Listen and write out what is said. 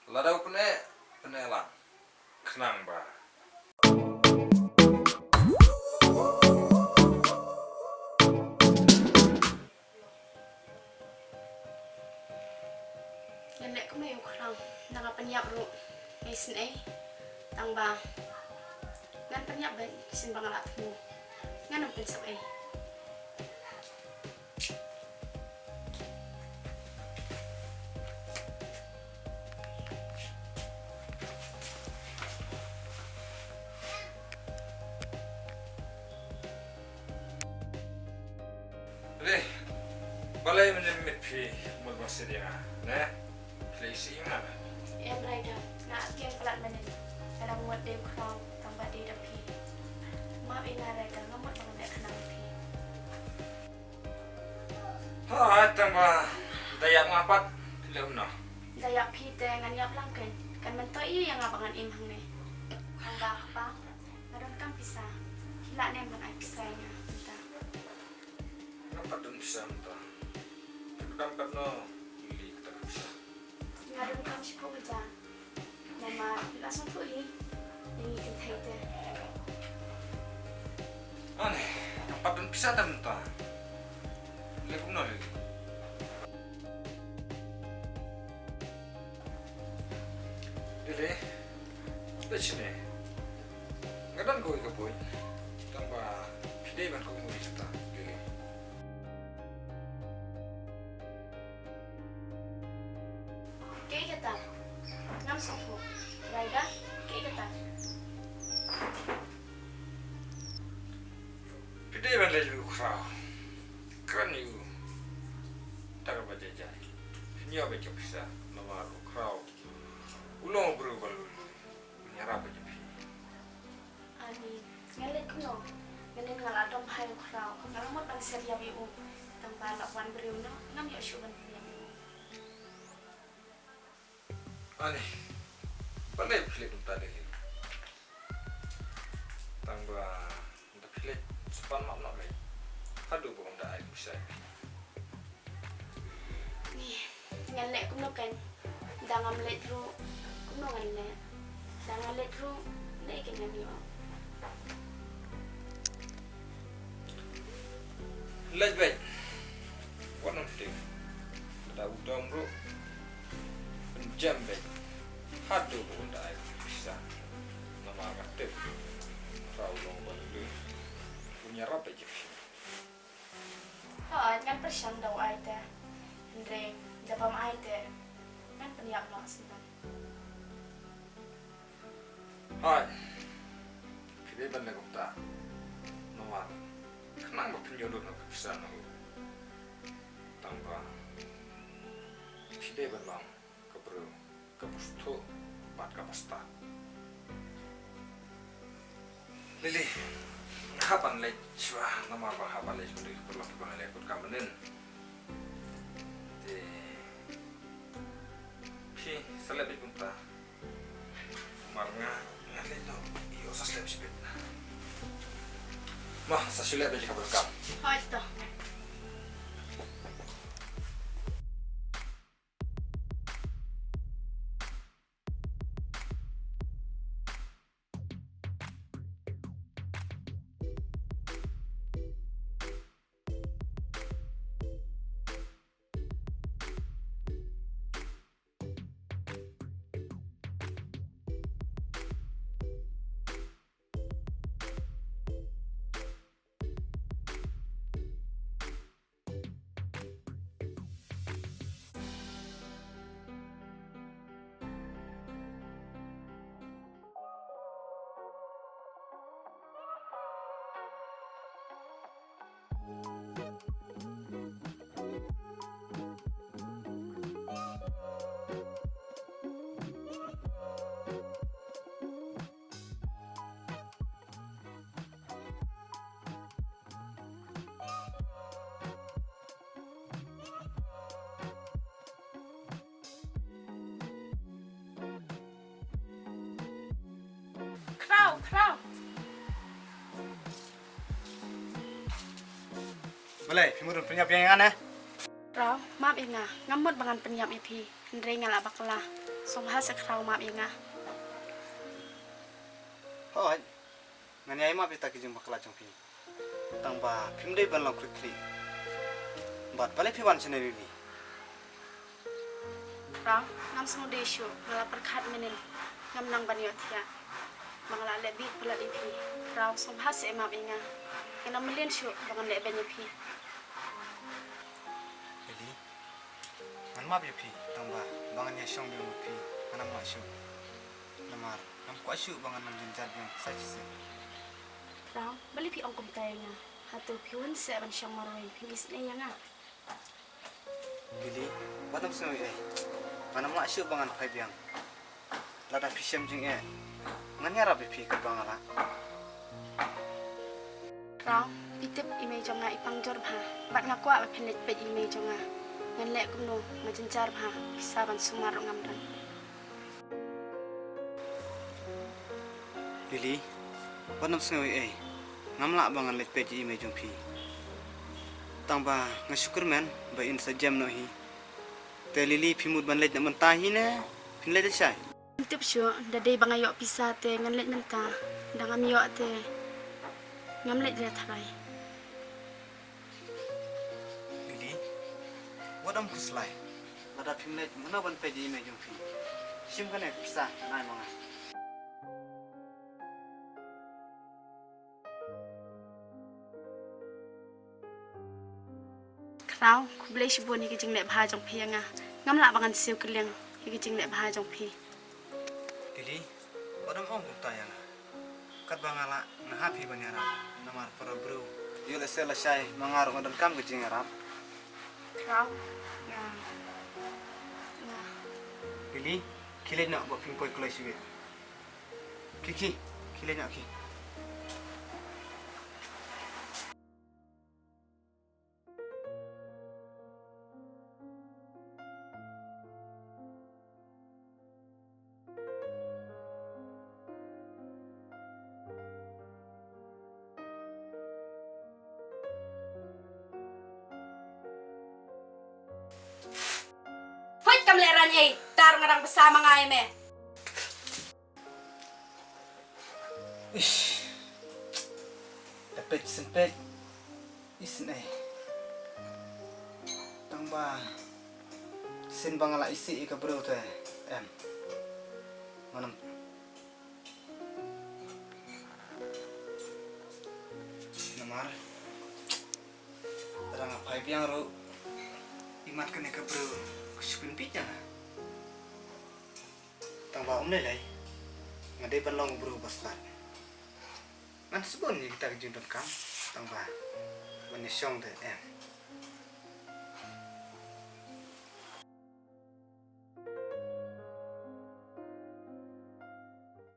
Ladau penelang kenang ba. Nenek ko may ukrang nakapanyap ro isin tang ba ngan panyap ba isin bangalat mo ngan ang pensap Deh, balai menemit pi mul masih dia, ne? Plesi mana? em raida na akyang palat manin alang muat dem krang tang ba de dapi ma ina raida ngamot bang nek kanang pi Ha, tambah dayak ngapat film no. dayak pi te ngan yap langken kan mento iya yang abangan im hang ne ang ba pa ngadon kam pisa hila nem ban ai pisanya enta Ngapat dun bisa entah. Kampat no, ili tak bisa. ngadon kam si ko ja mama langsung tu ini kan thai te Aneh, ngapat dun bisa tak entah. Lepas no lagi. Dile, di sini. Ngadan kau ikut boy. Tambah pide ban kau mau cerita. Dile. Kay kata ngam sapu raida kay kata Pide ban lagi ukraw. Kan you. Tak baca jai. Nyo baca bisa. Nama ukraw. Ulong berubah lulu. Nyarap baca pi. ani ngalet kuno ngalet ngaladom hai ukraw ngalamot bang seria biu tanpa lawan beriu no ngam yo shuban yang Aneh. Balai pilih pun tak ada. Tambah untuk pilih sepan mak nak lagi. Aduh bukan tak ada bisa. ni ngalet kuno kan dangam let ru kuno ngalet dangam let ru le kan ngam yo Lagi baik. Warna pilih. Ada udang bro. Penjam baik. Aduh bukan tak ada bisa. Nama aktif. Kau long balik. Punya rapi je. ngan persyang daw ai te ndre japam ai te ngan peniap no sinan Hai. Pilih benda kau tak. Nomor. Kenang berpenjodoh nak bisa nak. Tambah. Pilih benda kebru kepustu pat kapasta. Lili. Kapan lagi cua nama apa kapan lagi sudah perlu kita lihat ikut kamenin. Di. Pi selebih pun tak. Marga ngalit no iyo sa slab sibit. Mah sa silab aja kabar kam. hai to kraw Balai, pimurun penyiap yang aneh. kraw maaf inga ngamot bangan peniap ipi ndre ngala bakla song ha se krau ma bi nga hoi ngani ai ma bi ta ki jing bakla jong phi tang ba phim dei ban long quickly bat bale phi ban chene bi krau ngam sung de shu ngala perkhat menen ngam nang ban yo thia mangala le bi pala di phi krau song ha se ma bi nga ngam melen shu bangan le ben phi Lili ngan ma bi phi tang ba bangan ya shong bi phi anam ma shu namar nam kwa shu bangan nam jin jar bi sa chi se krau bali phi ong kum tai nga hatu phi un se ban shang maroi phi is ne nga Lili batam sno ai anam ma shu bangan phai biang lada phi sem jing ngan ya ra bi phi ka bangala krau pitip ime jonga ipang jor bha bat nga kwa ba phelet pe ime jonga ngan le kum no ma jin jar bha sa ban sumar ngam dan Lili batam sno ai ngamla bangan let pe ji me jong phi tang ba nga syukurman ba in sa jam no hi te Lili phimut ban let man ta hi ne phin let sai pitip shu da dei banga yo pisa te ngan le men ta da ngam yo te ngam le dia tharai Lili wadam kuslai lada phim let mana ban pe ji me jong phi sim kan ek pisa nai manga krau ku ble shi bon hi ki jing le bha jong phi nga ngam la bangan siu kleng hi ki jing le bha jong phi Lili wadam ong ku ta yang kat bangala na ha phi ban yara namar para bro yo le sela sai mangar ngodam kam ke jing arab krau nga nga Lili kile nak buat phim poi klai siwe kiki kile nak ki hoy kam le ran ei tar ngarang bersama ngai me ish dapat sempet isnai tangba sin bangala isi ka bro te manam namar terang apa yang ro imat kene ka bro kusupin pija tangba lai ngadai balong bro bastar man sebon ni kita kejun kam tangba menyong de